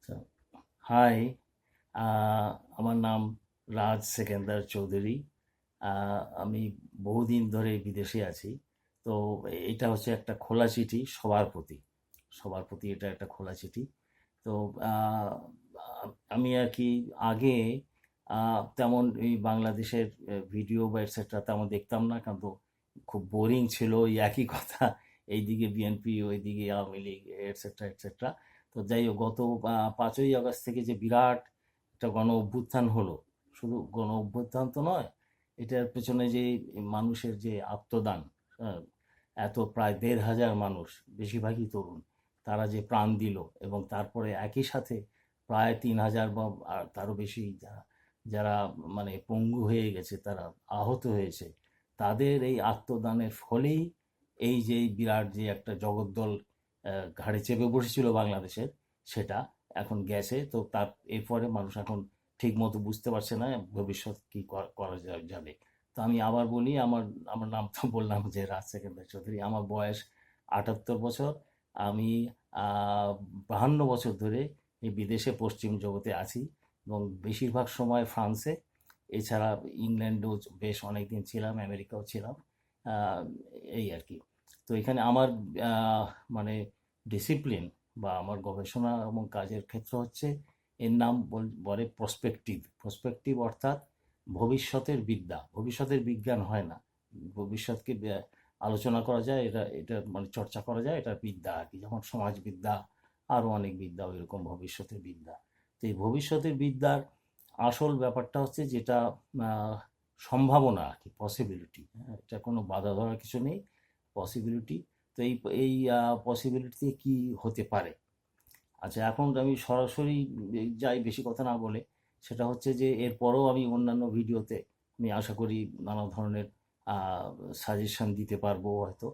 আচ্ছা, হাই। আমার নাম রাজ সেকেন্দার চৌধুরী। আমি বহুদিন ধরে বিদেশে আছি। তো এটা হচ্ছে একটা খোলা চিঠি সবার প্রতি এটা একটা খোলা চিঠি। তো আহ, আমি আর কি আগে তেমন এই বাংলাদেশের ভিডিও বা এটসেট্রা তেমন দেখতাম না, কারণ তো খুব বোরিং ছিল ওই একই কথা, এইদিকে বিএনপি ওইদিকে আওয়ামী লীগ এটসেট্রা এটসেট্রা। তো যাই হোক, গত 5ই আগস্ট থেকে যে বিরাট একটা গণ অভ্যুত্থান হলো, শুধু গণ অভ্যুত্থান তো নয়, এটার পেছনে যে মানুষের যে আত্মদান, হ্যাঁ, এত প্রায় 1,500 মানুষ, বেশিরভাগই তরুণ, তারা যে প্রাণ দিল, এবং তারপরে একই সাথে প্রায় 3,000 বা তারও বেশি যারা যারা মানে পঙ্গু হয়ে গেছে, তারা আহত হয়েছে, তাদের এই আত্মদানের ফলেই এই যে বিরাট যে একটা জগদ্দল ঘাড়ে চেপে বসেছিল বাংলাদেশের, সেটা এখন গেছে। তো তার এরপরে মানুষ এখন ঠিক মতো বুঝতে পারছে না ভবিষ্যৎ কি করা যাবে। তো আমি আবার বলি, আমার আমার নাম তো বললাম যে রাজ সেকেন্দার চৌধুরী। আমার বয়স 78 বছর। আমি 52 বছর ধরে এই বিদেশে পশ্চিম জগতে আছি, এবং বেশিরভাগ সময় ফ্রান্সে। এছাড়া ইংল্যান্ডেও বেশ অনেক দিন ছিলাম, আমেরিকাও ছিলাম। আহ, এই আর কি। তো এখানে আমার আহ, মানে ডিসিপ্লিন বা আমার গবেষণা এবং কাজের ক্ষেত্র হচ্ছে, এর নাম বলে প্রসপেক্টিভ, অর্থাৎ ভবিষ্যতের বিদ্যা। ভবিষ্যতের বিজ্ঞান হয় না, ভবিষ্যৎকে আলোচনা করা যায়, এটা মানে চর্চা করা যায়, এটা বিদ্যা আর কি। যেমন সমাজবিদ্যা, আরও অনেক বিদ্যা ওইরকম ভবিষ্যতের বিদ্যা। তো এই ভবিষ্যতের বিদ্যার আসল ব্যাপারটা হচ্ছে যেটা আহ, সম্ভাবনা আর কি, পসিবিলিটি। হ্যাঁ, এটা কোনো বাধা ধরার কিছু নেই, পসিবিলিটি। তো এই এই পসিবিলিটি কি হতে পারে। আচ্ছা, এখন আমি সরাসরি যাই, বেশি কথা না বলে। সেটা হচ্ছে যে এরপরও আমি অন্যান্য ভিডিওতে আমি আশা করি নানা ধরনের সাজেশন দিতে পারবো হয়তো।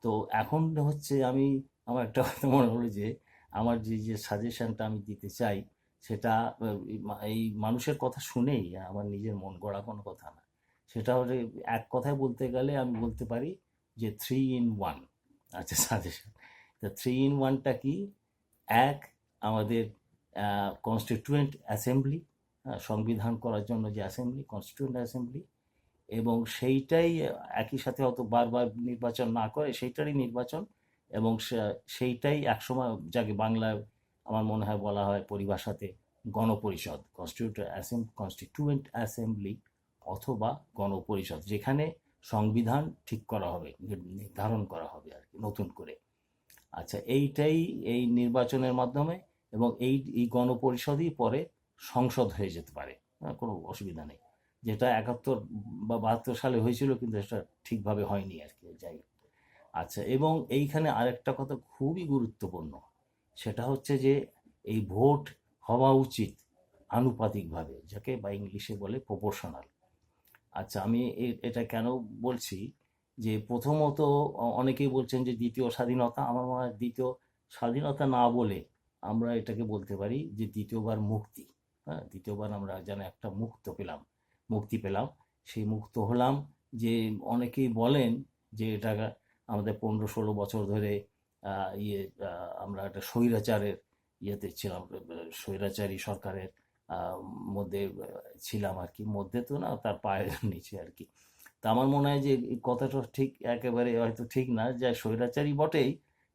তো এখন হচ্ছে আমি, আমার একটা কথা মনে হলো যে আমার যে সাজেশনটা আমি দিতে চাই, সেটা এই মানুষের কথা শুনেই, আমার নিজের মন গড়া কোনো কথা না। সেটা হলে এক কথায় বলতে গেলে আমি বলতে পারি যে 3 in 1। আচ্ছা, সাজেশন। তা 3 in 1টা কি? এক, আমাদের কনস্টিটিউয়েন্ট অ্যাসেম্বলি, সংবিধান করার জন্য যে অ্যাসেম্বলি, কনস্টিটিউয়েন্ট অ্যাসেম্বলি, এবং সেইটাই একই সাথে অত বারবার নির্বাচন না করে সেইটারই নির্বাচন, এবং সেইটাই একসময় যাকে বাংলায় আমার মনে হয় বলা হয় পরিভাষাতে গণপরিষদ, কনস্টিটিউয়েন্ট অ্যাসেম্বলি অথবা গণপরিষদ, যেখানে সংবিধান ঠিক করা হবে, নির্ধারণ করা হবে আর কি, নতুন করে। আচ্ছা, এইটাই এই নির্বাচনের মাধ্যমে, এবং এই গণপরিষদই পরে সংসদ হয়ে যেতে পারে। কোনো অসুবিধা নেই। যেটা 71 বা 72 সালে হয়েছিল, কিন্তু সেটা ঠিকভাবে হয়নি আর কি, যাই হোক। আচ্ছা, এবং এইখানে আরেকটা কথা খুবই গুরুত্বপূর্ণ, সেটা হচ্ছে যে এই ভোট হওয়া উচিত আনুপাতিকভাবে, যাকে বা ইংলিশে বলে প্রপোর্শনাল। আচ্ছা, আমি এটা কেন বলছি, যে প্রথমত অনেকেই বলছেন যে দ্বিতীয় স্বাধীনতা। আমার মনে হয় দ্বিতীয় স্বাধীনতা না বলে আমরা এটাকে বলতে পারি যে দ্বিতীয়বার মুক্তি। হ্যাঁ, দ্বিতীয়বার আমরা যেন একটা মুক্তি পেলাম, সেই মুক্ত হলাম। যে অনেকেই বলেন যে এটা আমাদের 15-16 বছর ধরে আমরা একটা স্বৈরাচারের ইয়েতে ছিলাম, স্বৈরাচারী সরকারের মধ্যে ছিলাম আর কি, মধ্যে তো না, তার পায়ের নিচে আর কি। তা আমার মনে হয় যে এই কথাটা ঠিক একেবারে হয়তো ঠিক না, যে স্বৈরাচারী বটেই,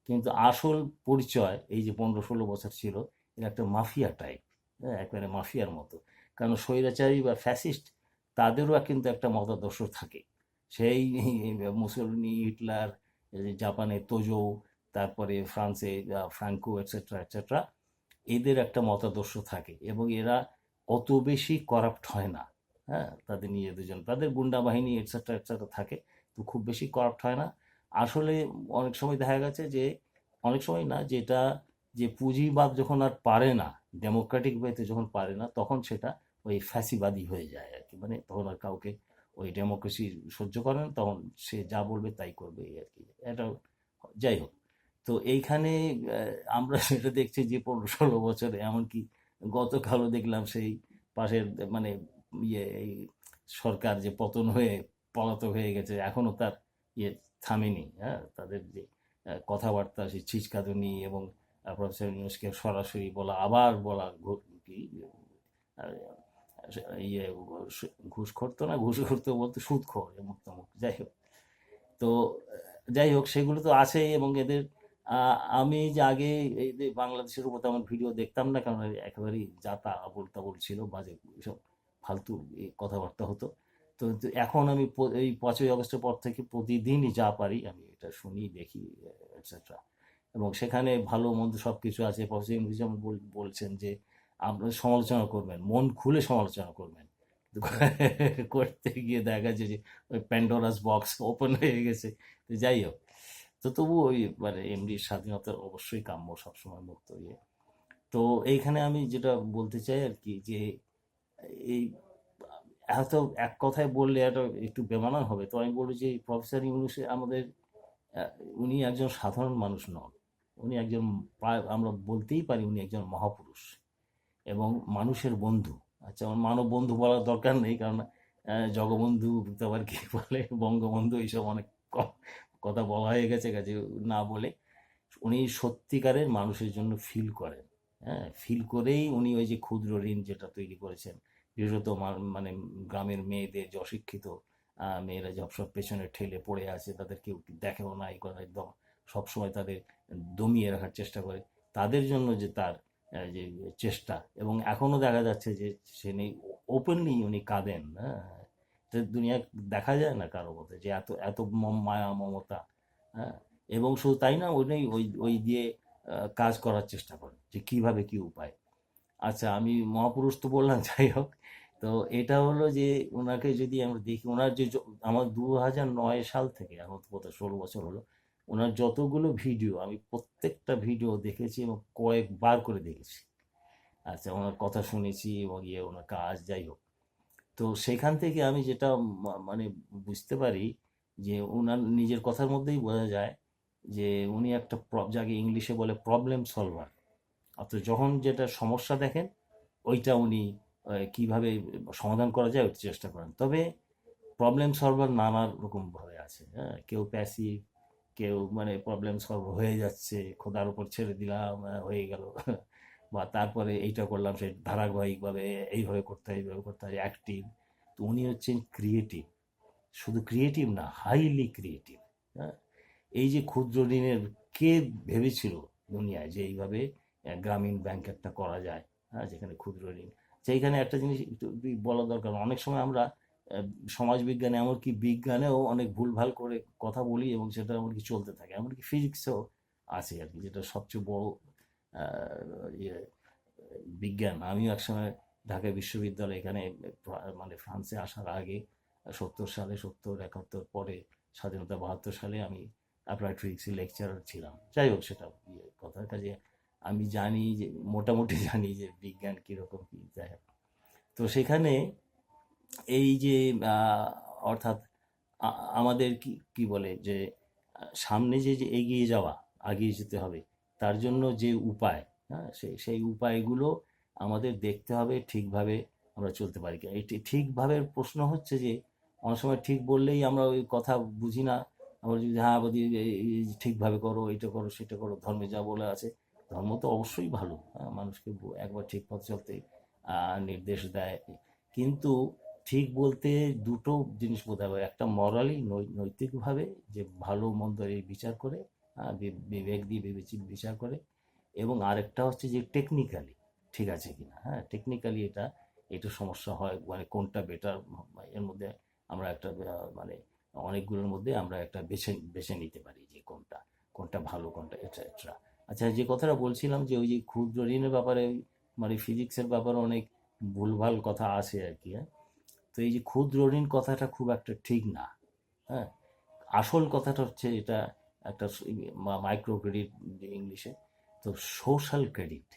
কিন্তু আসল পরিচয় এই যে 15-16 বছর ছিল, এটা একটা মাফিয়া টাইপ। হ্যাঁ, একেবারে মাফিয়ার মতো। কারণ স্বৈরাচারী বা ফ্যাসিস্ট, তাদেরও কিন্তু একটা মতাদর্শ থাকে। সেই মুসোলিনি, হিটলার, এই যে জাপানে তোজো, তারপরে ফ্রান্সে ফ্রাঙ্কো, এটসেট্রা এটসেট্রা, এদের একটা মতাদর্শ থাকে, এবং এরা অত বেশি করাপ্ট হয় না। হ্যাঁ, তাদের নিজেদের জন্য তাদের গুন্ডা বাহিনী এটসেট্রা এটসেট্রা থাকে, তো খুব বেশি করাপ্ট হয় না। আসলে অনেক সময় দেখা গেছে যে, অনেক সময় না, যেটা যে পুঁজিবাদ যখন আর পারে না, ডেমোক্রেটিক ওয়েতে যখন পারে না, তখন সেটা ওই ফ্যাসিবাদী হয়ে যায় আর কি। মানে তখন আর কাউকে ওই ডেমোক্রেসি সহ্য করে না, তখন সে যা বলবে তাই করবে, এই আর কি। এটা যাই হোক। তো এইখানে আমরা সেটা দেখছি যে 15-16 বছরে, এমনকি গতকালও দেখলাম সেই পাশের মানে এই সরকার যে পতন হয়ে পলাতক হয়ে গেছে, এখনো তার ইয়ে থামেনি। হ্যাঁ, তাদের যে কথাবার্তা, সেই ছিচকাদুনি এবং প্রফেসর ইউনূসকে সরাসরি বলা, আবার বলা কি ইয়ে ঘুষখোর তো না, ঘুষখোর তো বলতে সুদখোর মুক্তমুখ, যাই হোক। তো যাই হোক, সেগুলো তো আছেই। এবং এদের আমি যে আগে এই যে বাংলাদেশের উপর তেমন ভিডিও দেখতাম না, কারণ একেবারেই যাতা আবোল তাবোল ছিল, বাজে সব ফালতু কথাবার্তা হতো। তো এখন আমি এই 5ই আগস্টের পর থেকে প্রতিদিনই যা পারি আমি এটা শুনি, দেখি, এটসেট্রা। এবং সেখানে ভালো মন্দ সব কিছু আছে। প্রফেসর ইউনূস যেমন বলছেন যে আপনার সমালোচনা করবেন, মন খুলে সমালোচনা করবেন, কিন্তু করতে গিয়ে দেখা যাচ্ছে যে ওই প্যান্ডোরাস বক্স ওপেন হয়ে গেছে। তো যাই হোক, তো তবু ওই মানে এমডির স্বাধীনতা অবশ্যই কাম্য, সবসময় মুক্ত ইয়ে। তো এইখানে আমি যেটা বলতে চাই আর কি, যে এই এত এক কথায় বললে এটা একটু বেমানান হবে, তো আমি বলবো যে প্রফেসর ইউনূস আমাদের আহ, উনি একজন সাধারণ মানুষ নন। উনি একজন, প্রায় আমরা বলতেই পারি উনি একজন মহাপুরুষ এবং মানুষের বন্ধু। আচ্ছা, আমার মানব বন্ধু বলার দরকার নেই, কারণ জগবন্ধু, তারপর কি বলে বঙ্গবন্ধু, এইসব অনেক কথা বলা হয়ে গেছে, কাজে না বলে উনি সত্যিকারের মানুষের জন্য ফিল করেন। হ্যাঁ, ফিল করেই উনি ওই যে ক্ষুদ্র ঋণ যেটা তৈরি করেছেন, বিশেষত মানে গ্রামের মেয়েদের, যে অশিক্ষিত মেয়েরা সব পেছনে ঠেলে পড়ে আছে, তাদের কেউ দেখেও না, এই করে একদম সবসময় তাদের দমিয়ে রাখার চেষ্টা করে, তাদের জন্য যে তার যে চেষ্টা। এবং এখনো দেখা যাচ্ছে যে সে নেই, ওপেনলি উনি কাঁদেন। হ্যাঁ, তো দুনিয়া দেখা যায় না কারো মধ্যে যে এত এত মায়া মমতা। হ্যাঁ, এবং শুধু তাই না, উনি ওই ওই দিয়ে কাজ করার চেষ্টা করেন যে কিভাবে কি উপায়। আচ্ছা, আমি মহাপুরুষ তো বললাম, যাই হোক। তো এটা হলো যে ওনাকে যদি আমরা দেখি, ওনার যে আমার 2009 সাল থেকে এখন তো কত 16 বছর হলো, ওনার যতগুলো ভিডিও আমি প্রত্যেকটা ভিডিও দেখেছি এবং কয়েকবার করে দেখেছি। আচ্ছা, ওনার কথা শুনেছি এবং ওনার কাজ, যাই হোক। তো সেখান থেকে আমি যেটা মানে বুঝতে পারি, যে ওনার নিজের কথার মধ্যেই বোঝা যায় যে উনি একটা যাকে ইংলিশে বলে প্রবলেম সলভার। অর্থাৎ যখন যেটা সমস্যা দেখেন, ওইটা উনি কিভাবে সমাধান করা যায় ওইটা চেষ্টা করেন। তবে প্রবলেম সলভার নানা রকমভাবে আছে। হ্যাঁ, কেউ প্যাসিভ, কেউ মানে প্রবলেম সলভ হয়ে যাচ্ছে, খোদার উপর ছেড়ে দিলাম, হয়ে গেল। বা তারপরে এইটা করলাম, সে ধারাবাহিকভাবে এইভাবে করতে হয়, এইভাবে করতে হয়, অ্যাক্টিভ। তো উনি হচ্ছেন ক্রিয়েটিভ, শুধু ক্রিয়েটিভ না, হাইলি ক্রিয়েটিভ। হ্যাঁ, এই যে ক্ষুদ্র ঋণের, কে ভেবেছিল দুনিয়ায় যে এইভাবে গ্রামীণ ব্যাংক একটা করা যায়? হ্যাঁ, যেখানে ক্ষুদ্র ঋণ, সেইখানে একটা জিনিস একটু বলা দরকার। অনেক সময় আমরা সমাজবিজ্ঞানে, এমনকি বিজ্ঞানেও অনেক ভুলভাল করে কথা বলি এবং সেটা এমনকি চলতে থাকে, এমনকি ফিজিক্সেও আছে আর কি, যেটা সবচেয়ে বড় ইয়ে বিজ্ঞান। আমিও একসময় ঢাকা বিশ্ববিদ্যালয়ে এখানে মানে ফ্রান্সে আসার আগে 70 সালে, 70-71 পরে, স্বাধীনতা 72 সালে আমি অ্যাপ্লাইড ফিজিক্সের লেকচারার ছিলাম। যাই হোক, সেটা কথার কাজে আমি জানি যে মোটামুটি জানি যে বিজ্ঞান কীরকম কী, যাই হোক। তো সেখানে এই যে অর্থাৎ আমাদের কি কি বলে যে সামনে যে এগিয়ে যাওয়া, এগিয়ে যেতে হবে, তার জন্য যে উপায়, হ্যাঁ, সেই উপায়গুলো আমাদের দেখতে হবে, ঠিকভাবে আমরা চলতে পারি কিনা। এটি ঠিকভাবে প্রশ্ন হচ্ছে যে অনেক সময় ঠিক বললেই আমরা ওই কথা বুঝি না। আমরা যদি হ্যাঁ বলি এই ঠিকভাবে করো, এটা করো, সেটা করো, ধর্মে যা বলে আছে, ধর্ম তো অবশ্যই ভালো, হ্যাঁ, মানুষকে একবার ঠিক পথ চলতে নির্দেশ দেয়। কিন্তু ঠিক বলতে দুটো জিনিস বোঝা হবে, একটা মরালি, নৈতিকভাবে, যে ভালো মন্দ এই বিচার করে, বিবেক দিয়ে বিচার করে। এবং আরেকটা হচ্ছে যে টেকনিক্যালি ঠিক আছে কিনা। হ্যাঁ, টেকনিক্যালি এটা এটা সমস্যা হয়, মানে কোনটা বেটার, এর মধ্যে আমরা একটা মানে অনেকগুলোর মধ্যে আমরা একটা বেছে বেছে নিতে পারি যে কোনটা কোনটা ভালো, কোনটা এটসেট্রা। আচ্ছা, যে কথাটা বলছিলাম যে ওই যে ক্ষুদ্র ঋণের ব্যাপারে, মানে ফিজিক্সের ব্যাপারে অনেক ভুলভাল কথা আছে আর কি। হ্যাঁ, তো এই যে ক্ষুদ্র ঋণ কথাটা খুব একটা ঠিক না। হ্যাঁ, আসল কথাটা হচ্ছে এটা একটা মাইক্রো ক্রেডিট ইংলিশে, তো সোশ্যাল ক্রেডিট,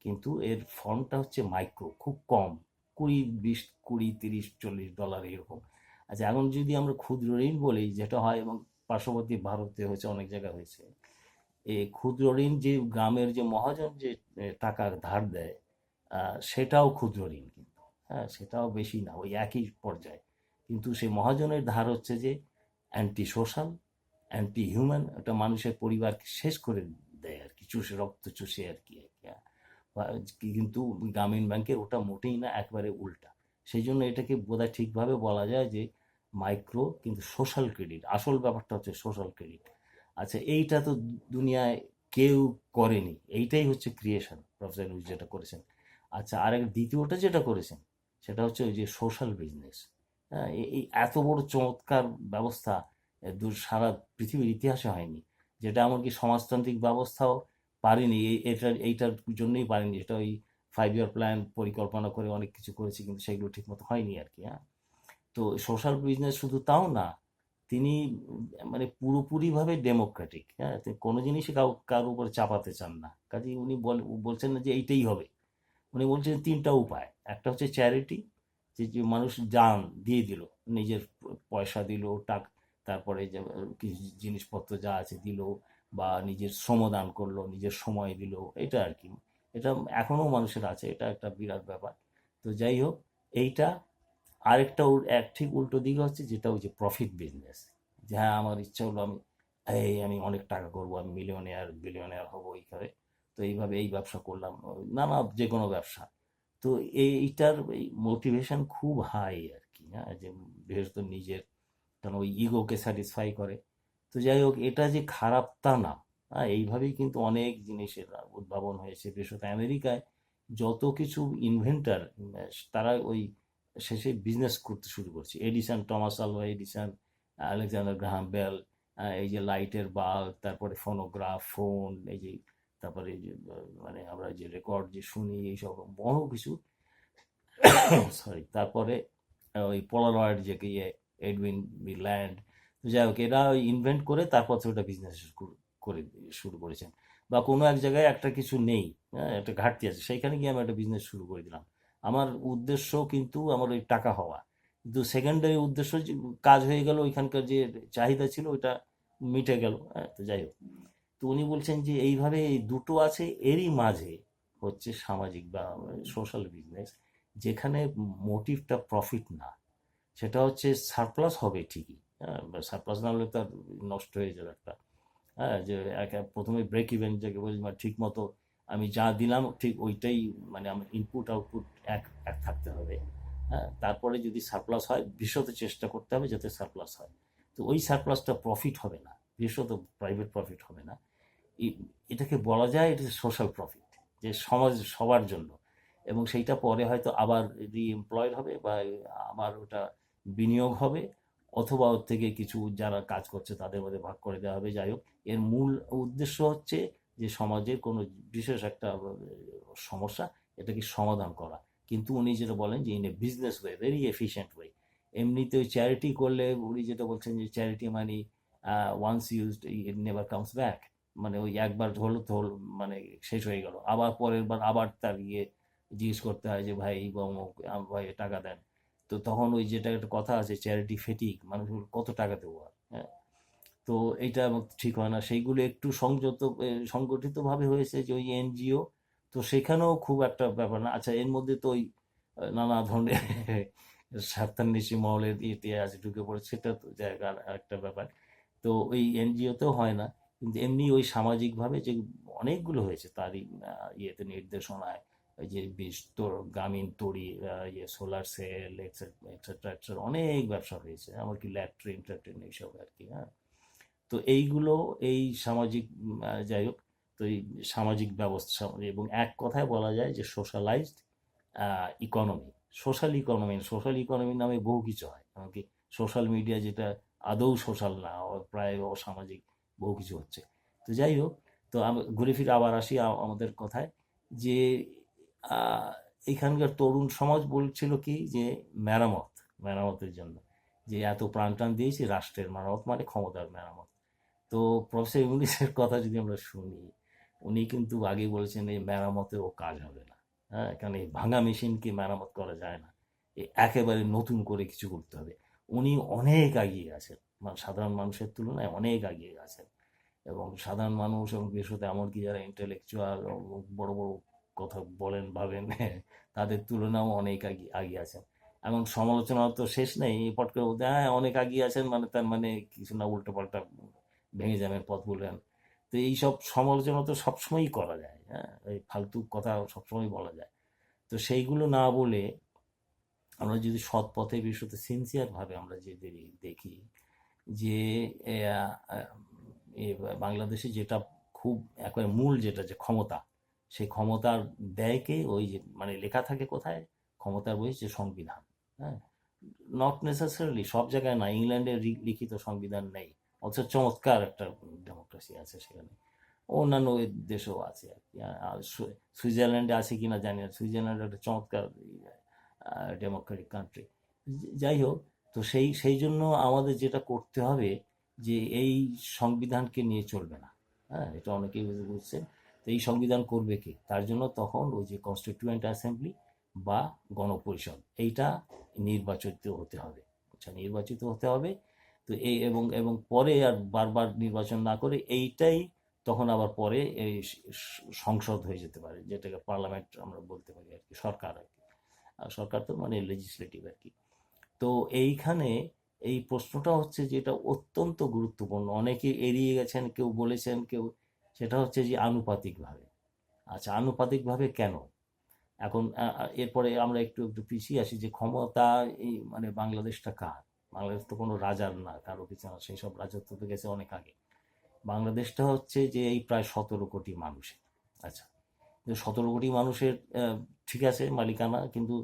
কিন্তু এর ফর্মটা হচ্ছে মাইক্রো, খুব কম, 20, 20, 20, 30, $40 এরকম। আচ্ছা, এখন যদি আমরা ক্ষুদ্র ঋণ বলি, যেটা হয় এবং পার্শ্ববর্তী ভারতে হয়েছে, অনেক জায়গায় হয়েছে, এই ক্ষুদ্র ঋণ যে গ্রামের যে মহাজন যে টাকা ধার দেয়, সেটাও ক্ষুদ্র ঋণ কিন্তু। হ্যাঁ, সেটাও বেশি না, ওই একই পর্যায়ে। কিন্তু সেই মহাজনের ধার হচ্ছে যে অ্যান্টি সোশ্যাল, অ্যান্টি হিউম্যান, একটা মানুষের পরিবারকে শেষ করে দেয় আর কি, চুষে রক্ত চুষে আর কি কিন্তু গ্রামীণ ব্যাংকের ওটা মোটেই না, একবারে উল্টা। সেই জন্য এটাকে বোধহয় ঠিকভাবে বলা যায় যে মাইক্রো কিন্তু সোশ্যাল ক্রেডিট, আসল ব্যাপারটা হচ্ছে সোশ্যাল ক্রেডিট। আচ্ছা, এইটা তো দুনিয়ায় কেউ করেনি, এইটাই হচ্ছে ক্রিয়েশন প্রফেসর ইউনুস যেটা করেছেন। আচ্ছা, আরেক দ্বিতীয়টা যেটা করেছেন সেটা হচ্ছে ওই যে সোশ্যাল বিজনেস। হ্যাঁ, এই এত বড় চমৎকার ব্যবস্থা সারা পৃথিবীর ইতিহাসে হয়নি, যেটা এমনকি সমাজতান্ত্রিক ব্যবস্থাও পারেনি। এইটার জন্যই পারেনি, সেটা ওই 5 ইয়ার প্ল্যান পরিকল্পনা করে অনেক কিছু করেছে, কিন্তু সেগুলো ঠিকমতো হয়নি আর কি। হ্যাঁ, তো সোশ্যাল বিজনেস শুধু তাও না, তিনি মানে পুরোপুরিভাবে ডেমোক্রেটিক। হ্যাঁ, তিনি কোনো জিনিসই কারোর উপরে চাপাতে চান না, কাজেই উনি বলছেন না যে এইটাই হবে। উনি বলছেন তিনটা উপায়। একটা হচ্ছে চ্যারিটি, যে মানুষ দান দিয়ে দিল, নিজের পয়সা দিল, তারপরে যে কিছু জিনিসপত্র যা আছে দিল, বা নিজের শ্রমদান করলো, নিজের সময় দিল, এটা আর কি। এটা এখনো মানুষের আছে, এটা একটা বিরাট ব্যাপার। তো যাই হোক, এইটা। আরেকটা ঠিক উল্টো দিকে হচ্ছে যেটা ওই যে প্রফিট বিজনেস, যে হ্যাঁ আমার ইচ্ছা হলো আমি অনেক টাকা করবো, আমি মিলিয়নিয়ার বিলিয়নিয়ার হবো এইভাবে। তো এইভাবে এই ব্যবসা করলাম, নানা যে কোনো ব্যবসা। তো এইটার মোটিভেশন খুব হাই আর কি। হ্যাঁ, যে বিশেষত নিজের, কারণ ওই ইগোকে স্যাটিসফাই করে। তো যাই হোক, এটা যে খারাপ তা না। হ্যাঁ, এইভাবেই কিন্তু অনেক জিনিসের উদ্ভাবন হয়েছে, বিশেষত আমেরিকায় যত কিছু ইনভেন্টার, তারা ওই শেষে বিজনেস করতে শুরু করছে। Edison, Thomas Alva Edison, Alexander Graham Bell, এই যে লাইটের বাল্ব, তারপরে ফোনোগ্রাফ, ফোন, এই যে তারপরে এই যে মানে আমরা যে রেকর্ড যে শুনি, এইসব বহু কিছু। সরি, তারপরে ওই পোলারয়েড যে এডউইন বি ল্যান্ড। যাই হোক, এরা ওই ইনভেন্ট করে তারপর তো ওটা বিজনেস করে শুরু করেছেন। বা কোনো এক জায়গায় একটা কিছু নেই, হ্যাঁ, একটা ঘাটতি আছে, সেইখানে গিয়ে আমি একটা বিজনেস শুরু করে দিলাম। আমার উদ্দেশ্য কিন্তু আমার ওই টাকা হওয়া, কিন্তু সেকেন্ডারি উদ্দেশ্য যে কাজ হয়ে গেল, ওইখানকার যে চাহিদা ছিল ওইটা মিটে গেল। হ্যাঁ, তো যাই হোক, তো উনি বলছেন যে এইভাবে এই দুটো আছে, এরই মাঝে হচ্ছে সামাজিক বা সোশ্যাল বিজনেস, যেখানে মোটিভটা প্রফিট না, সেটা হচ্ছে সারপ্লাস হবে ঠিকই। হ্যাঁ, সারপ্লাস না হলে তার নষ্ট হয়ে যাবে একটা। হ্যাঁ, যে প্রথমে ব্রেক ইভেন যাকে বলি, মানে ঠিক মতো আমি যা দিলাম ঠিক ওইটাই, মানে আমার ইনপুট আউটপুট এক এক থাকতে হবে। হ্যাঁ, তারপরে যদি সারপ্লাস হয়, বিশেষত চেষ্টা করতে হবে যাতে সারপ্লাস হয়। তো ওই সারপ্লাসটা প্রফিট হবে না, বিশেষত প্রাইভেট প্রফিট হবে না। এটাকে বলা যায় এটা সোশ্যাল প্রফিট, যে সমাজ সবার জন্য। এবং সেইটা পরে হয়তো আবার রিএমপ্লয়েড হবে, বা আবার ওটা বিনিয়োগ হবে, অথবা ওর থেকে কিছু যারা কাজ করছে তাদের মধ্যে ভাগ করে দেওয়া হবে। যাই হোক, এর মূল উদ্দেশ্য হচ্ছে যে সমাজের কোনো বিশেষ একটা সমস্যা, এটাকে সমাধান করা। কিন্তু উনি যেটা বলেন যে in a business way, very efficient way. এমনিতে ওই চ্যারিটি করলে উনি যেটা বলছেন যে charity money once used it never comes back. মানে ওই একবার হলো তো হলো, মানে শেষ হয়ে গেল, আবার পরের বার আবার তার জিজ্ঞেস করতে হয় যে ভাই বা অমুক, ভাই টাকা দেন। তো তখন ওই যেটা একটা কথা আছে, চ্যারিটি ফেটিক, মানুষ কত টাকা দেবো আর। হ্যাঁ, তো এইটা ঠিক হয় না। সেইগুলো একটু সংগঠিতভাবে হয়েছে, যে ওই এনজিও, তো সেখানেও খুব একটা ব্যাপার না। আচ্ছা, এর মধ্যে তো ওই নানা ধরনের স্বার্থান্বেষী মহলের ইয়েতে আছে, ঢুকে পড়ে, সেটা তো জায়গার একটা ব্যাপার। তো ওই এনজিওতেও হয় না, কিন্তু এমনি ওই সামাজিকভাবে যে অনেকগুলো হয়েছে তারই ইয়েতে নির্দেশনায়, ওই যে গ্রামীণ তড়ি, solar cell, etcetera etcetera etcetera, অনেক ব্যবসা হয়েছে, এমনকি ল্যাট্রিন ট্যাট্রিন এইসব আর কি। হ্যাঁ, তো এইগুলো এই সামাজিক যাই হোক, তো এই সামাজিক ব্যবস্থা, এবং এক কথায় বলা যায় যে সোশ্যালাইজড ইকোনমি। সোশ্যাল ইকোনমি নামে বহু কিছু হয়, এমনকি সোশ্যাল মিডিয়া, যেটা আদৌ সোশ্যাল না, প্রায় অসামাজিক বহু কিছু হচ্ছে। তো যাই হোক, তো আমি ঘুরে ফিরে আবার আসি আমাদের কথায়, যে আহ, এখানকার তরুণ সমাজ বলছিল কি যে মেরামতের জন্য, যে এত প্রাণ টান দিয়েছি, রাষ্ট্রের মেরামত মানে ক্ষমতার মেরামত। তো প্রফেসর ইউনিসের কথা যদি আমরা শুনি, উনি কিন্তু আগে বলেছেন এই মেরামতেও কাজ হবে না। হ্যাঁ, কারণ এই ভাঙা মেশিনকে মেরামত করা যায় না, একেবারে নতুন করে কিছু করতে হবে। উনি অনেক এগিয়ে আছেন, মানে সাধারণ মানুষের তুলনায় অনেক এগিয়ে আছেন। এবং সাধারণ মানুষ, এবং বিশেষত এমনকি যারা ইন্টেলেকচুয়াল, বড় বড় কথা বলেন ভাবেন, তাদের তুলনাও অনেক এগিয়ে আছেন। এমন সমালোচনা তো শেষ নেই, পট করে বলতে হ্যাঁ অনেক এগিয়ে আছেন, মানে তার মানে কিছু না, উল্টো পাল্টা ভেঙে যাবেন পথ বললেন। তো তো এইসব সমালোচনা তো সবসময়ই করা যায়, হ্যাঁ, এই ফালতু কথা সবসময় বলা যায়। তো সেইগুলো না বলে আমরা যদি সৎ পথে বিষয়তে সিনসিয়ারভাবে আমরা যদি দেখি যে এ, আহ, এ বাংলাদেশে যেটা খুব একবারে মূল যেটা যে ক্ষমতা, সেই ক্ষমতার দেয়কে ওই যে মানে লেখা থাকে কোথায়, ক্ষমতার বই যে সংবিধান, হ্যাঁ, নট নেসেসারিলি সব জায়গায় না, ইংল্যান্ডের লিখিত সংবিধান নেই, অথচ চমৎকার একটা ডেমোক্রেসি আছে সেখানে, অন্যান্য দেশেও আছে আর কি। আর সুইজারল্যান্ডে আছে কিনা জানি না, সুইজারল্যান্ড একটা চমৎকার ডেমোক্রেটিক কান্ট্রি। যাই হোক, তো সেই জন্য আমাদের যেটা করতে হবে যে এই সংবিধানকে নিয়ে চলবে না, হ্যাঁ, এটা অনেকেই বুঝছেন। তো এই সংবিধান করবে কে, তার জন্য তখন ওই যে কনস্টিটিউয়েন্ট অ্যাসেম্বলি বা গণপরিষদ, এইটা নির্বাচিত হতে হবে, আচ্ছা, নির্বাচিত হতে হবে। তো এই এবং এবং পরে আর বারবার নির্বাচন না করে এইটাই তখন আবার পরে এই সংসদ হয়ে যেতে পারে, যেটাকে পার্লামেন্ট আমরা বলতে পারি আর কি, সরকার আর কি। আর সরকার তো মানে লেজিসলেটিভ আর কি। তো এইখানে এই প্রশ্নটা হচ্ছে যে এটা অত্যন্ত গুরুত্বপূর্ণ, অনেকে এড়িয়ে গেছেন, কেউ বলেছেন, কেউ, সেটা হচ্ছে যে আনুপাতিকভাবে। আচ্ছা, আনুপাতিকভাবে কেন? এখন এরপরে আমরা একটু একটু পিছিয়ে আসি যে ক্ষমতা, এই মানে বাংলাদেশটা কার? বাংলাদেশ তো কোনো রাজার না, কারো কিছু না, সেই সব রাজত্ব তো গেছে অনেক আগে। বাংলাদেশটা হচ্ছে যে এই প্রায় 17 কোটি মানুষের। আচ্ছা, 17 কোটি মানুষের ঠিক আছে মালিকানা, কিন্তু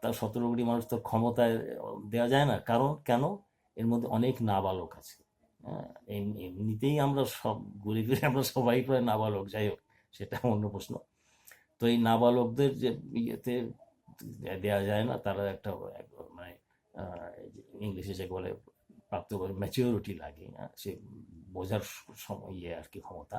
তার 17 কোটি মানুষ তো ক্ষমতায় দেওয়া যায় না, কারণ কেন? এর মধ্যে অনেক নাবালক আছে, হ্যাঁ, এমনিতেই আমরা সব ঘুরে ফিরে আমরা সবাই প্রায় নাবালক, যাই হোক সেটা অন্য প্রশ্ন। তো এই নাবালকদের যে ইয়েতে দেওয়া যায় না, তারা একটা মানে ইংলিশে যে বলে প্রাপ্ত ম্যাচিওরিটি লাগে, সে বোঝার সময় ইয়ে আর কি, ক্ষমতা।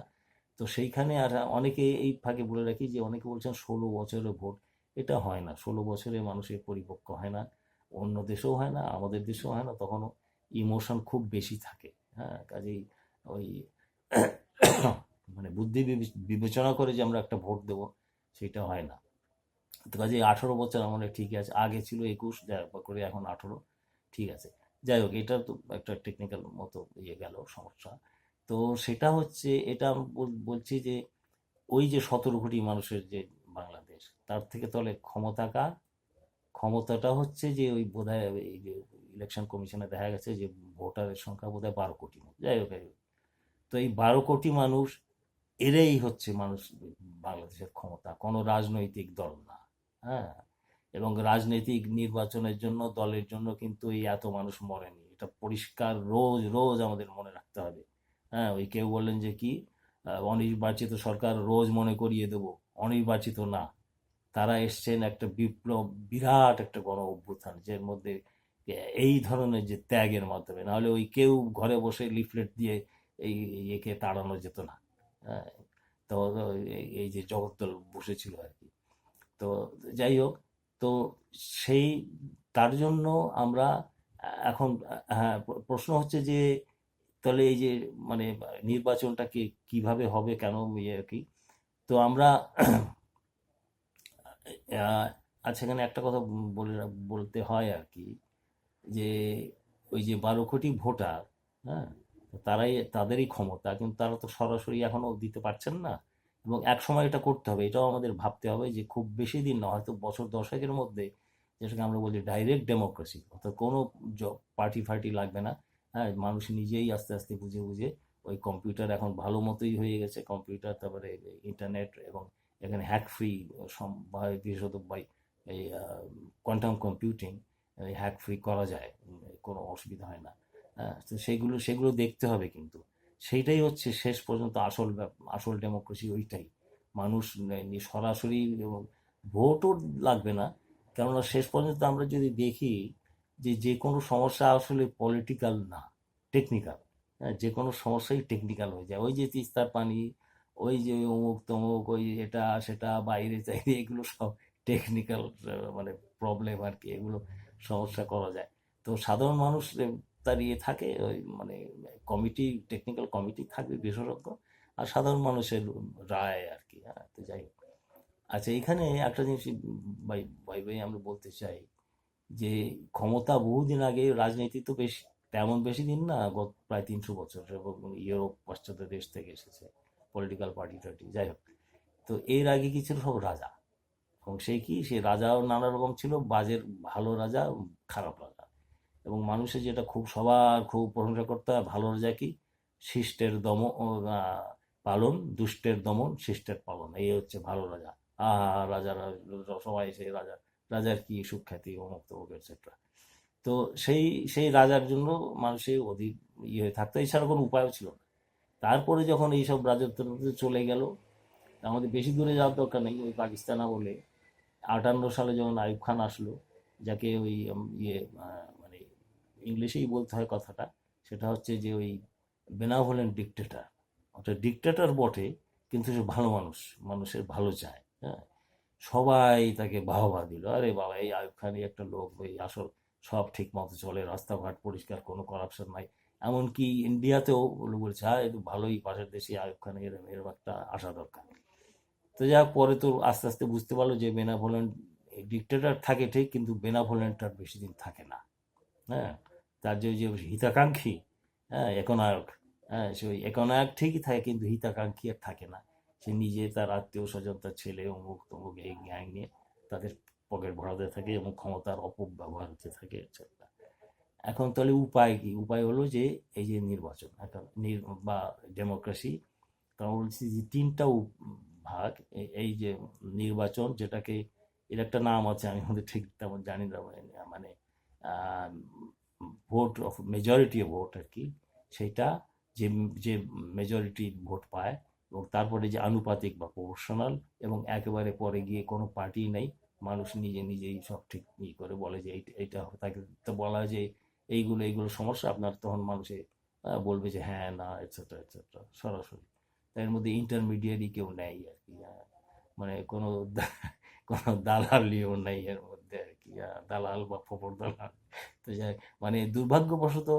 তো সেইখানে আর অনেকে এই ফাঁকে বলে রাখি যে অনেকে বলছেন 16 বছরের ভোট, এটা হয় না, 16 বছরে মানুষের পরিপক্ক হয় না, অন্য দেশেও হয় না, আমাদের দেশেও হয় না, তখনও ইমোশন খুব বেশি থাকে, হ্যাঁ, কাজেই ওই মানে বুদ্ধি বিবেচনা করে যে আমরা একটা ভোট দেবো, সেটা হয় না। তো কাজে 18 বছর আমাদের ঠিক আছে, আগে ছিল 21 করে এখন 18, ঠিক আছে। যাই হোক, এটা তো একটা টেকনিক্যাল মতো ইয়ে গেল সমস্যা। তো সেটা হচ্ছে, এটা আমি বলছি যে ওই যে 17 কোটি মানুষের যে বাংলাদেশ, তার থেকে তাহলে ক্ষমতা কার? ক্ষমতাটা হচ্ছে যে ওই বোধহয় এই যে ইলেকশন কমিশনে দেখা গেছে যে ভোটারের সংখ্যা বোধহয় 12 কোটি মতো, যাই হোক তো এই 12 কোটি মানুষ, এরাই হচ্ছে মানুষ, বাংলাদেশের ক্ষমতা, কোনো রাজনৈতিক দল না, হ্যাঁ। এবং রাজনৈতিক নির্বাচনের জন্য, দলের জন্য কিন্তু এই এত মানুষ মরেনি, এটা পরিষ্কার রোজ রোজ আমাদের মনে রাখতে হবে, হ্যাঁ। ওই কেউ বললেন যে কি অনির্বাচিত সরকার, রোজ মনে করিয়ে দেব অনির্বাচিত না, তারা এসছেন একটা বিপ্লব, বিরাট একটা গণ অভ্যুত্থান, যের মধ্যে এই ধরনের যে ত্যাগের মাধ্যমে, নাহলে ওই কেউ ঘরে বসে লিফলেট দিয়ে এই একে তাড়ানো যেত না, হ্যাঁ। তো এই যে জগদ্দল বসেছিল আর কি। তো যাই হোক, তো সেই তার জন্য আমরা এখন, হ্যাঁ, প্রশ্ন হচ্ছে যে তাহলে এই যে মানে নির্বাচনটা কিভাবে হবে, কেন, ইয়ে আর কি। তো আমরা আচ্ছা, এখানে একটা কথা বলতে হয় আর কি, যে ওই যে 12 কোটি ভোটার, হ্যাঁ, তো তারাই, তাদেরই ক্ষমতা, কিন্তু তারা তো সরাসরি এখনো দিতে পারছেন না, এবং এক সময় এটা করতে হবে, এটাও আমাদের ভাবতে হবে যে খুব বেশি দিন না, হয়তো বছর দশেকের মধ্যে, যেটাকে আমরা বলি ডাইরেক্ট ডেমোক্রেসি, অর্থাৎ কোনো পার্টি ফার্টি লাগবে না, হ্যাঁ, মানুষ নিজেই আস্তে আস্তে বুঝে বুঝে, ওই কম্পিউটার এখন ভালো মতোই হয়ে গেছে, কম্পিউটার, তারপরে ইন্টারনেট, এবং এখানে হ্যাক ফ্রি, বিশেষত বাই এই কোয়ান্টাম কম্পিউটিং, হ্যাক ফ্রি করা যায়, কোনো অসুবিধা হয় না, হ্যাঁ। তো সেগুলো সেগুলো দেখতে হবে, কিন্তু সেইটাই হচ্ছে শেষ পর্যন্ত আসল আসল ডেমোক্রেসি ওইটাই, মানুষ সরাসরি, এবং ভোটও লাগবে না, কেননা শেষ পর্যন্ত আমরা যদি দেখি যে যে কোনো সমস্যা আসলে পলিটিক্যাল না, টেকনিক্যাল, হ্যাঁ, যে কোনো সমস্যাই টেকনিক্যাল হয়ে যায়, ওই যে তিস্তার পানি, ওই যে অমুক তমুক, ওই এটা সেটা, বাইরে চাইরে, এগুলো সব টেকনিক্যাল মানে প্রবলেম আর কি, এগুলো সমস্যা করা যায়। তো সাধারণ মানুষ তার ইয়ে থাকে, ওই মানে কমিটি, টেকনিক্যাল কমিটি থাকবে বিশেষজ্ঞ, আর সাধারণ মানুষের রায় আর কি, হ্যাঁ। তো যাই হোক, আচ্ছা, এখানে একটা জিনিস ভাই ভাই ভাই আমরা বলতে চাই যে ক্ষমতা বহুদিন আগে, রাজনীতি তো বেশ তেমন বেশি দিন না, গত প্রায় 300 বছর, এবং ইউরোপ পাশ্চাত্য দেশ থেকে এসেছে পলিটিক্যাল পার্টি টার্টি, যাই হোক। তো এর আগে কি ছিল, সব রাজা। এবং সেই রাজাও নানা রকম ছিল, ভালো রাজা, খারাপ রাজা। এবং মানুষের যেটা সবার খুব প্রশংসা করতে হয়, ভালো রাজা কি, শিষ্টের পালন, দুষ্টের দমন, শিষ্টের পালন, এই হচ্ছে ভালো রাজা। রাজারা সবাই সেই রাজার কি সুখ্যাতি, অমুক তমুক এটসেট্রা। তো সেই সেই রাজার জন্য মানুষের অধিক হয়ে থাকতো, এছাড়া কোনো উপায়ও ছিল না। তারপরে যখন এইসব রাজত্ব চলে গেল, আমাদের বেশি দূরে যাওয়ার দরকার নেই, ওই পাকিস্তান আমলে 58 সালে যখন আইয়ুব খান আসলো, যাকে ওই মানে ইংলিশেই বলতে হয় কথাটা, সেটা হচ্ছে যে ওই বেনাভোলেন্ট ডিকটেটর। অর্থাৎ ডিকটেটর বটে, কিন্তু সে ভালো মানুষ, মানুষের ভালো চায়। হ্যাঁ, সবাই তাকে বাহবা দিল, আরে বাবা, এই আইয়ুব খানই একটা লোক, ওই আসল, সব ঠিক মতো চলে, রাস্তাঘাট পরিষ্কার, কোনো করাপশন নাই। এমনকি ইন্ডিয়াতেও বলছে, হ্যাঁ, একটু ভালোই, পাশের দেশে আইয়ুব খান এরম এরম একটা আসা দরকার। তো যাক, পরে তো আস্তে আস্তে বুঝতে পারলো যে বেনাভোলেন্ট ডিকটেটর থাকে ঠিক, কিন্তু বেনাভোলেন্ট আর বেশি দিন থাকে না। হ্যাঁ, তার যে যে হিতাকাঙ্ক্ষী, হ্যাঁ, একনায়ক, হ্যাঁ, সে ওই একনায়ক ঠিকই থাকে, কিন্তু হিতাকাঙ্ক্ষী আর থাকে না। সে নিজে, তার আত্মীয় স্বজন, তার ছেলে, অমুক তমুক, এই গ্যাং নিয়ে তাদের পকেট ভরাতে থাকে এবং ক্ষমতার অপব্যবহার হতে থাকে, এটসেট্রা। এখন তাহলে উপায় কি? উপায় হলো যে এই যে নির্বাচন, একটা বা ডেমোক্রেসি। কারণ বলছি যে তিনটা ভাগ, এই যে নির্বাচন, যেটাকে, এর একটা নাম আছে, আমি আমাদের ঠিক তেমন জানি না, মানে ভোট অফ মেজরিটি ভোট আর কি, সেইটা, যে যে মেজরিটি ভোট পায়, এবং তারপরে যে আনুপাতিক বা প্রপোর্শনাল, এবং একেবারে পরে গিয়ে কোনো পার্টি নেই, মানুষ নিজে নিজেই সব ঠিক করে বলে যে এইটা তাকে তো বলা হয় যে এইগুলো এইগুলো সমস্যা আপনার, তখন মানুষে বলবে যে হ্যাঁ, না, এটসেট্রা এটসেট্রা, সরাসরি। এর মধ্যে ইন্টারমিডিয়েটই কেউ নেই আর কি, মানে কোনো দালালিও নেই এর মধ্যে আর কি, দালাল বা ফোপর দালাল। তো যাই, মানে দুর্ভাগ্যবশত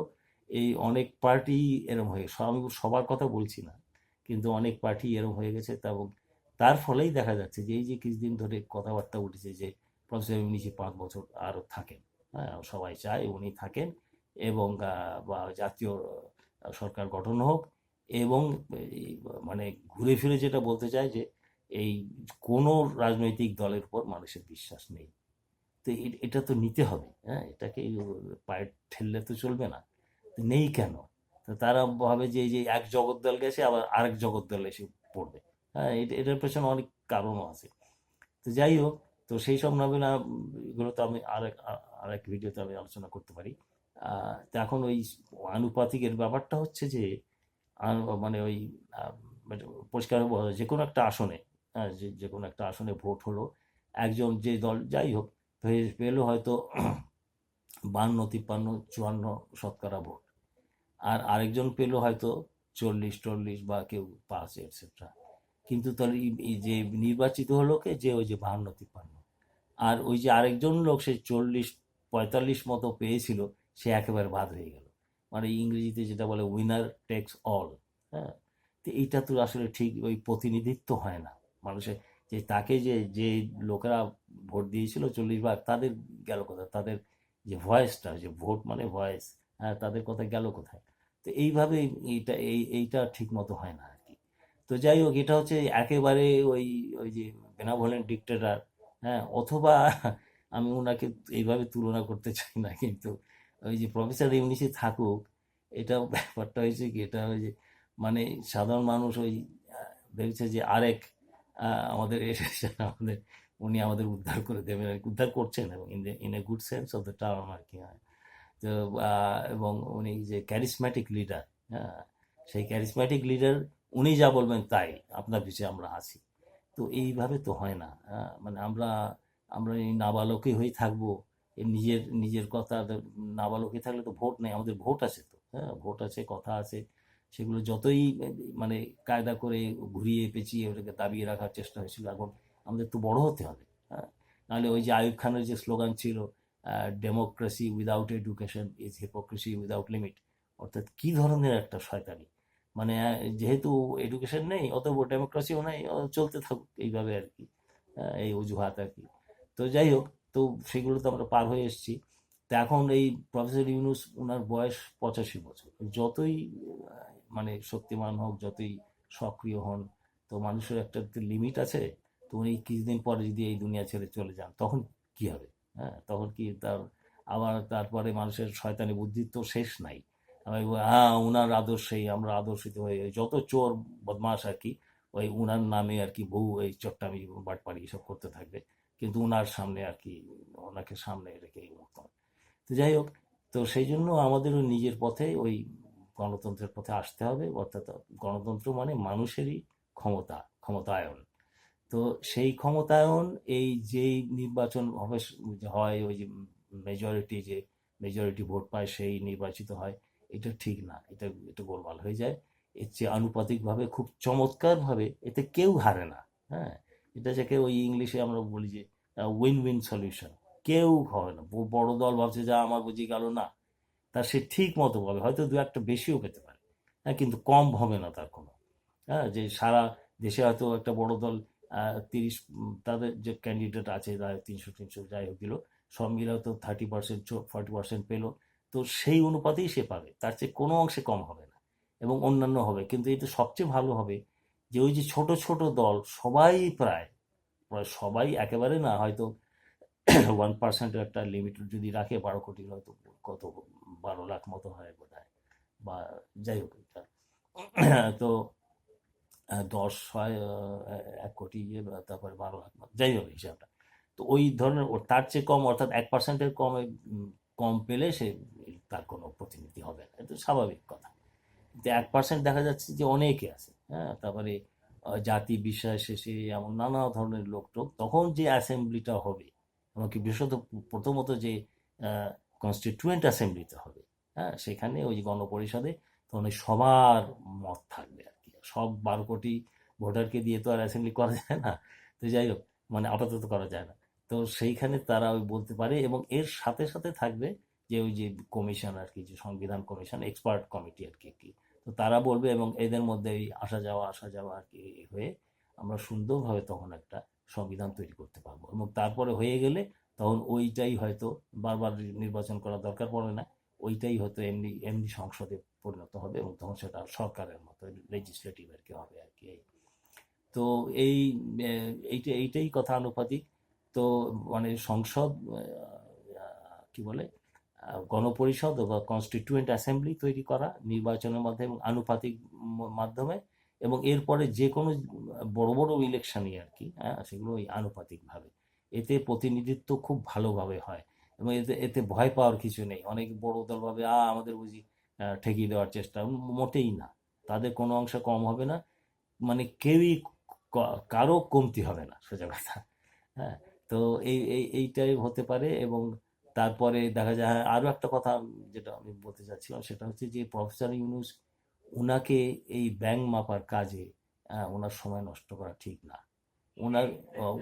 এই অনেক পার্টি এরম হয়ে, আমি সবার কথা বলছি না, কিন্তু অনেক পার্টি এরম হয়ে গেছে। এবং তার ফলেই দেখা যাচ্ছে যে এই যে কিছুদিন ধরে কথাবার্তা উঠেছে যে প্রফেসর ইউনূস 5 বছর আরও থাকেন। হ্যাঁ, সবাই চায় উনি থাকেন, এবং বা জাতীয় সরকার গঠন হোক, এবং মানে ঘুরে ফিরে যেটা বলতে চায় যে এই কোনো রাজনৈতিক দলের উপর মানুষের বিশ্বাস নেই। তো এটা তো নিতে হবে, হ্যাঁ, এটাকে পায়ে ঠেললে তো চলবে না। তো নেই কেন? তো তারা ভাবে যে এই যে এক জগদ্দল গেছে, আবার আরেক জগদ্দল এসে পড়বে। হ্যাঁ, এটার পেছনে অনেক কারণও আছে। তো যাই হোক, তো সেই সব নভেলা, এগুলো তো আমি আরেক ভিডিওতে আমি আলোচনা করতে পারি। তো এখন ওই আনুপাতিকের ব্যাপারটা হচ্ছে যে মানে ওই মানে পরিষ্কার যে কোনো একটা আসনে, হ্যাঁ, যে কোনো একটা আসনে ভোট হলো, একজন যে দল যাই হোক পেলো হয়তো 52, 53, 54 শতকরা ভোট, আর আরেকজন পেলো হয়তো 40, 40 বা কেউ 5, এটসেট্রা। কিন্তু তাহলে এই যে নির্বাচিত হলো কে, যে ওই যে 52, 53, আর ওই যে আরেকজন লোক সে 40, 45 মতো পেয়েছিল, সে একেবারে বাদ হয়ে গেল। মানে ইংরেজিতে যেটা বলে উইনার টেক্স অল। হ্যাঁ, তো এইটা তো আসলে ঠিক ওই প্রতিনিধিত্ব হয় না মানুষের। যে তাকে যে লোকেরা ভোট দিয়েছিল 40 ভাগ, তাদের গেল কোথায়? তাদের যে ভয়েসটা, যে ভোট মানে ভয়েস, হ্যাঁ, তাদের কথা গেল কোথায়? তো এইভাবে এইটা ঠিক মতো হয় না আর কি। তো যাই হোক, এটা হচ্ছে একেবারে ওই ওই যে বেনাভোলেন্ট ডিক্টেটর। হ্যাঁ, অথবা আমি ওনাকে এইভাবে তুলনা করতে চাই না, কিন্তু ওই যে প্রফেসর ইউনিসে থাকুক, এটা ব্যাপারটা হয়েছে কি, এটা ওই যে মানে সাধারণ মানুষ ওই ভেবেছে যে আরেক আমাদের এসেছেন, উনি আমাদের উদ্ধার করে দেবেন, উদ্ধার করছেন, এবং in a good sense of the term আর কি। হয় তো এবং উনি যে ক্যারিসম্যাটিক লিডার, হ্যাঁ, সেই ক্যারিসম্যাটিক লিডার, উনি যা বলবেন তাই, আপনার পিছিয়ে আমরা আছি। তো এইভাবে তো হয় না। মানে আমরা আমরা এই নাবালকই হয়ে থাকবো, এই নিজের নিজের কথা, নাবালকই থাকলে তো ভোট নেই, আমাদের ভোট আছে তো, হ্যাঁ, ভোট আছে, কথা আছে। সেগুলো যতই মানে কায়দা করে ঘুরিয়ে পেঁচিয়ে ওটাকে দাবিয়ে রাখার চেষ্টা হয়েছিল, এখন আমাদের তো বড় হতে হবে। হ্যাঁ, নাহলে ওই যে আইয়ুব খানের যে স্লোগান ছিল, democracy without education is hypocrisy without limit. অর্থাৎ কী ধরনের একটা শয়তানি! মানে যেহেতু এডুকেশন নেই, অতএব ডেমোক্রেসিও নেই, চলতে থাকুক এইভাবে আর কি, এই অজুহাত আর কি। তো যাই হোক, তো সেগুলো তো আমরা পার হয়ে এসেছি। তো এখন এই প্রফেসর ইউনূস, ওনার বয়স 85 বছর। যতই মানে শক্তিমান হোক, যতই সক্রিয় হন, তো মানুষের একটা লিমিট আছে। তো উনি কিছুদিন পরে যদি এই দুনিয়া ছেড়ে চলে যান, তখন কি হবে? হ্যাঁ, তখন কি তার আবার তারপরে মানুষের শয়তানি বুদ্ধির তো শেষ নাই। আমি হ্যাঁ, উনার আদর্শেই আমরা আদর্শিত হয়ে যত চোর বদমাস আর কি, ওই উনার নামে আর কি বহু এই চট্টামি বাটপাড়ি এসব করতে থাকবে, কিন্তু উনার সামনে আর কি, ওনাকে সামনে রেখে এই মুক্ত। তো যাই হোক, তো সেই জন্য আমাদেরও নিজের পথে ওই গণতন্ত্রের পথে আসতে হবে। অর্থাৎ গণতন্ত্র মানে মানুষেরই ক্ষমতায়ন। তো সেই ক্ষমতায়ন, এই যেই নির্বাচন হবে, হয় ওই যে মেজরিটি ভোট পায় সেই নির্বাচিত হয়, এটা ঠিক না। এটা এটা গোলমাল হয়ে যায়। এর চেয়ে আনুপাতিকভাবে খুব চমৎকারভাবে এতে কেউ হারে না। হ্যাঁ, এটা যাকে ওই ইংলিশে আমরা বলি যে উইন উইন সলিউশন। কেউ হবে না। বড় দল ভাবছে যা আমার বুঝি গেল না, তার সে ঠিক মতো পাবে, হয়তো দু একটা বেশিও পেতে পারে। হ্যাঁ, কিন্তু কম হবে না তার কোনো। হ্যাঁ, যে সারা দেশে হয়তো একটা বড় দল 30, তাদের যে ক্যান্ডিডেট আছে তারা 300 যাই হোক দিল, সব মিলে হয়তো 30%, 40% পেলো। তো সেই অনুপাতেই সে পাবে, তার চেয়ে কোনো অংশে কম হবে না। এবং অন্যান্য হবে, কিন্তু এটা সবচেয়ে ভালো হবে যে ওই যে ছোট ছোট দল সবাই, প্রায় প্রায় সবাই, একেবারে না হয়তো 1%-এর একটা লিমিট যদি রাখে, 12 কোটি হয়তো, কত 12 লাখ মতো হয় বোধ হয়, বা যাই হোক এটা। তো 10 হয় 1 কোটি, তারপরে 12 লাখ, যাই হোক হিসাবটা। তো ওই ধরনের, ওর তার চেয়ে কম, অর্থাৎ 1%-এর কম পেলে সে, তার কোনো প্রতিনিধি হবে না, এটা স্বাভাবিক কথা। কিন্তু 1% দেখা যাচ্ছে যে অনেকে আছে। হ্যাঁ, তারপরে জাতি বিশ্বাস শেষে এমন নানা ধরনের লোক টোক, তখন যে অ্যাসেম্বলিটা হবে, এমনকি বিশেষত প্রথমত যে কনস্টিটিউয়েন্ট অ্যাসেম্বলিতে হবে, হ্যাঁ, সেখানে ওই যে গণপরিষদে, তখন ওই সবার মত থাকবে আর কি। সব 12 কোটি ভোটারকে দিয়ে তো আর অ্যাসেম্বলি করা যায় না। তো যাই হোক, মানে আপাতত করা যায় না। তো সেইখানে তারা ওই বলতে পারে, এবং এর সাথে সাথে থাকবে যে ওই যে কমিশন আর কি, যে সংবিধান কমিশন, এক্সপার্ট কমিটি আর কি। তো তারা বলবে, এবং এদের মধ্যে এই আসা যাওয়া আর কি হয়ে আমরা সুন্দরভাবে তখন একটা সংবিধান তৈরি করতে পারবো। এবং তারপরে হয়ে গেলে তখন ওইটাই হয়তো বারবার নির্বাচন করার দরকার পড়বে না। ওইটাই হয়তো এমনি এমনি সংসদে পরিণত হবে, এবং তখন সেটা সরকারের মতো লেজিসলেটিভ আর কি হবে আর কি। তো এই এইটাই কথা, আনুপাতিক। তো মানে সংসদ, কি বলে, গণপরিষদ বা কনস্টিটিউয়েন্ট অ্যাসেম্বলি তৈরি করা নির্বাচনের মাধ্যমে এবং আনুপাতিক মাধ্যমে, এবং এরপরে যে কোনো বড় বড় ইলেকশনই আর কি, হ্যাঁ, সেগুলো ওই আনুপাতিকভাবে। এতে প্রতিনিধিত্ব খুব ভালোভাবে হয়, এবং এতে এতে ভয় পাওয়ার কিছু নেই। অনেক বড় দল ভাবে আমাদের বুঝি ঠেকিয়ে দেওয়ার চেষ্টা, মোটেই না। তাদের কোনো অংশ কম হবে না, মানে কেউই কারো কমতি হবে না, সোজা কথা। হ্যাঁ, তো এইটাই হতে পারে। এবং তারপরে দেখা যায়, হ্যাঁ, আরো একটা কথা যেটা আমি বলতে চাচ্ছিলাম, সেটা হচ্ছে যে প্রফেসর ইউনূস, উনাকে এই ব্যাংক মাপার কাজে ওনার সময় নষ্ট করা ঠিক না। ওনার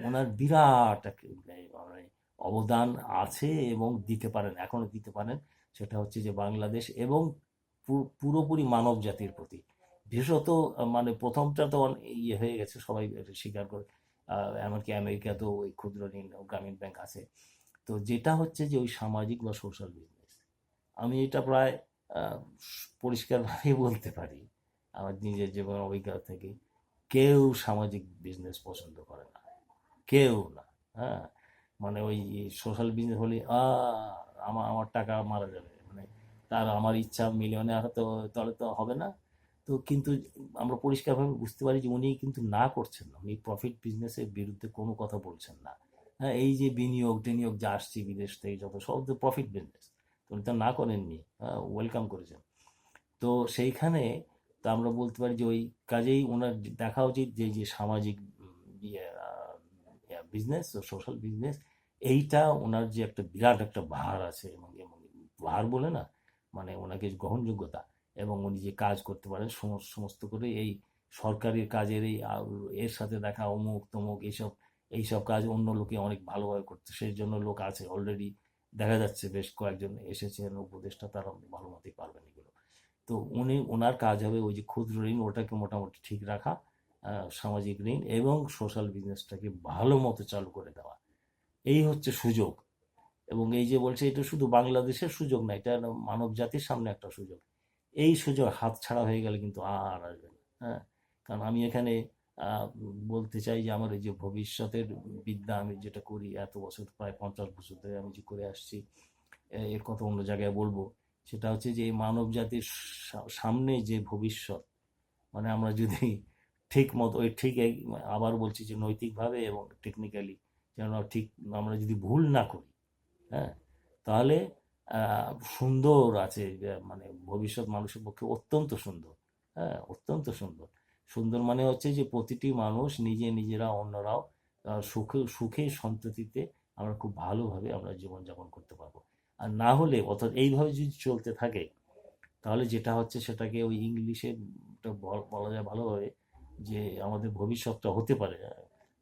ওনার বিরাট মানে অবদান আছে, এবং দিতে পারেন, এখনো দিতে পারেন। সেটা হচ্ছে যে বাংলাদেশ এবং পুরোপুরি মানব জাতির প্রতি, বিশেষত মানে প্রথমটা তো ইয়ে হয়ে গেছে, সবাই এটা স্বীকার করে। এমনকি আমেরিকাতেও ওই ক্ষুদ্র ঋণ ও গ্রামীণ ব্যাংক আছে। তো যেটা হচ্ছে যে ওই সামাজিক বা সোশ্যাল বিজনেস, আমি এটা প্রায় আহ, পরিষ্কারভাবেই বলতে পারি আমার নিজের জীবন অভিজ্ঞতা থেকে, কেউ সামাজিক বিজনেস পছন্দ করে না, কেউ না। হ্যাঁ, মানে ওই সোশ্যাল বিজনেস হলে আমার আমার টাকা মারা যাবে, মানে তার আমার ইচ্ছা মিলিয়নে হয়তো, তাহলে তো হবে না। তো কিন্তু আমরা পরিষ্কারভাবে বুঝতে পারি যে উনি কিন্তু না করছেন না, উনি প্রফিট বিজনেসের বিরুদ্ধে কোনো কথা বলছেন না। হ্যাঁ, এই যে বিনিয়োগ টিনিয়োগ যা আসছে বিদেশ থেকে, যত সব তো প্রফিট বিজনেস, তো উনি তো না করেননি, হ্যাঁ, ওয়েলকাম করেছেন। তো সেইখানে তো আমরা বলতে পারি যে ওই কাজেই ওনার দেখা উচিত যে যে সামাজিক বিজনেস ও সোশ্যাল বিজনেস, এইটা ওনার যে একটা বিরাট একটা ভার আছে, এবং এবং ভার বলে না, মানে ওনাকে গ্রহণযোগ্যতা, এবং উনি যে কাজ করতে পারেন সমস্ত করে এই সরকারি কাজের এই এর সাথে দেখা অমুক তমুক এইসব এইসব কাজ অন্য লোকে অনেক ভালোভাবে করতে, সেই জন্য লোক আছে অলরেডি। দেখা যাচ্ছে বেশ কয়েকজন এসেছেন উপদেষ্টা, তারা ভালো মতোই পারবেন এগুলো। তো ওনার কাজ হবে ওই যে ক্ষুদ্র ঋণ, ওটাকে মোটামুটি ঠিক রাখা, সামাজিক ঋণ এবং সোশ্যাল বিজনেসটাকে ভালো মতো চালু করে দেওয়া। এই হচ্ছে সুযোগ। এবং এই যে বলছে এটা শুধু বাংলাদেশের সুযোগ না, এটা মানব জাতির সামনে একটা সুযোগ। এই সুযোগ হাতছাড়া হয়ে গেলে কিন্তু আর আসবে না। হ্যাঁ, কারণ আমি এখানে বলতে চাই যে আমার এই যে ভবিষ্যতের বিদ্যা আমি যেটা করি এত বছর, প্রায় 50 বছর ধরে আমি যে করে আসছি, এর কথা অন্য জায়গায় বলবো। সেটা হচ্ছে যে এই মানব জাতির সামনে যে ভবিষ্যৎ, মানে আমরা যদি ঠিক মতো ওই ঠিক আবার বলছি যে নৈতিকভাবে এবং টেকনিক্যালি যেন ঠিক আমরা যদি ভুল না করি, হ্যাঁ, তাহলে সুন্দর আছে, মানে ভবিষ্যৎ মানুষের পক্ষে অত্যন্ত সুন্দর। হ্যাঁ, অত্যন্ত সুন্দর। সুন্দর মানে হচ্ছে যে প্রতিটি মানুষ নিজেরা অন্যরাও সুখে সুখে সন্ততিতে আমরা খুব ভালোভাবে আমরা জীবনযাপন করতে পারবো। আর না হলে অর্থাৎ এইভাবে যদি চলতে থাকে, তাহলে যেটা হচ্ছে সেটাকে ওই ইংলিশে বলা যায় ভালোভাবে যে আমাদের ভবিষ্যৎটা হতে পারে,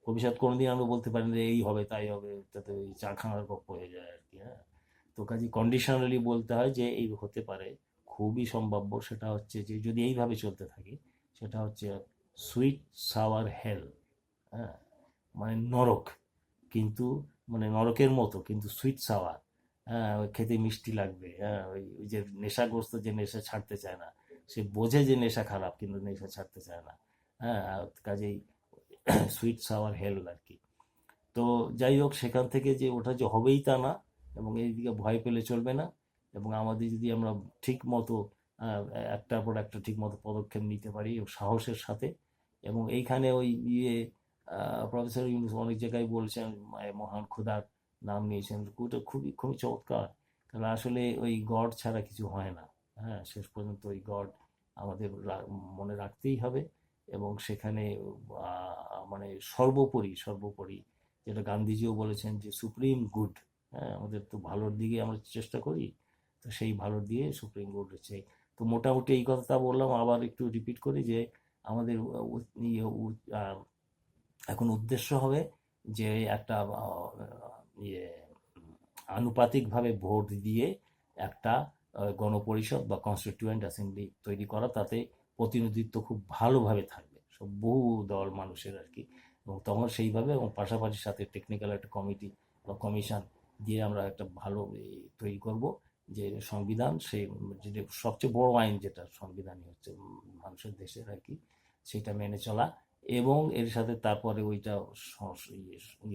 ভবিষ্যৎ কোনোদিন আমরা বলতে পারি না যে এই হবে তাই হবে, তাতে ওই চা খাওয়ার গপ্প হয়ে যায় আর কি। হ্যাঁ, তো কাজে কন্ডিশনালি বলতে হয় যে এই হতে পারে, খুবই সম্ভাব্য সেটা হচ্ছে যে যদি এইভাবে চলতে থাকে, সেটা হচ্ছে সুইট সাওয়ার হেল। হ্যাঁ, মানে নরক, কিন্তু মানে নরকের মতো কিন্তু সুইট সাওয়ার। হ্যাঁ, ওই খেতে মিষ্টি লাগবে। হ্যাঁ, ওই যে নেশাগ্রস্ত যে নেশা ছাড়তে চায় না, সে বোঝে যে নেশা খারাপ কিন্তু নেশা ছাড়তে চায় না। হ্যাঁ, কাজেই সুইট সাওয়ার হেল আর কি। তো যাই হোক, সেখান থেকে যে ওটা যে হবেই তা না, এবং এইদিকে ভয় পেলে চলবে না। এবং আমাদের যদি আমরা ঠিক মতো আহ, একটার পর একটা ঠিক মতো পদক্ষেপ নিতে পারি সাহসের সাথে, এবং এইখানে ওই প্রফেসর ইউনুস অনেক জায়গায় বলছেন, মহান খোদার নাম নিয়েছেন, ওটা খুবই খুবই চমৎকার। কারণ আসলে ওই গড ছাড়া কিছু হয় না। হ্যাঁ, শেষ পর্যন্ত ওই গড আমাদের মনে রাখতেই হবে। এবং সেখানে মানে সর্বোপরি সর্বোপরি যেটা গান্ধীজিও বলেছেন যে সুপ্রিম গুড। হ্যাঁ, আমাদের তো ভালোর দিকে আমরা চেষ্টা করি, তো সেই ভালোর দিয়ে সুপ্রিম গুড হচ্ছে। তো মোটামুটি এই কথাটা বললাম, আবার একটু রিপিট করি যে আমাদের এখন উদ্দেশ্য হবে যে একটা ইয়ে আনুপাতিকভাবে ভোট দিয়ে একটা গণপরিষদ বা কনস্টিটিউয়েন্ট অ্যাসেম্বলি তৈরি করা, তাতে প্রতিনিধিত্ব খুব ভালোভাবে থাকবে সব বহু দল মানুষের আর কি। এবং তখন সেইভাবে এবং পাশাপাশি সাথে টেকনিক্যাল একটা কমিটি বা কমিশন দিয়ে আমরা একটা ভালো তৈরি করব, যে সংবিধান সেই যেটা সবচেয়ে বড় আইন, যেটা সংবিধানই হচ্ছে মানুষের দেশের আর কি, সেটা মেনে চলা। এবং এর সাথে তারপরে ওইটা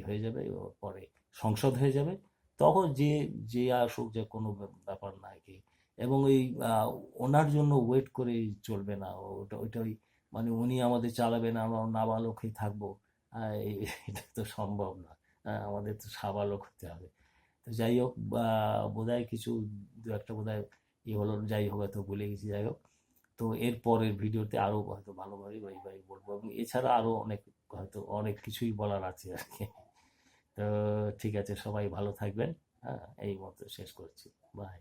হয়ে যাবে, পরে সংসদ হয়ে যাবে। তখন যে যে আসুক, যে কোনো ব্যাপার না কি। এবং এই ওনার জন্য ওয়েট করে চলবে না, ওটা ওইটা ওই মানে উনি আমাদের চালাবেন, আমরা নাবালক হয়ে থাকবো, এটা তো সম্ভব না। আমাদের তো সাবালক হতে হবে। তো যাই হোক, বোধহয় কিছু দু একটা বোধহয় হলো, যাই হোক হয়তো ভুলে গেছি, যাই হোক। তো এর পরের ভিডিওতে আরো হয়তো ভালোভাবে ভাই বলবো, এবং এছাড়া আরো অনেক হয়তো অনেক কিছুই বলার আছে আর কি। তো ঠিক আছে, সবাই ভালো থাকবেন। হ্যাঁ, এই মতো শেষ করছি। বাই।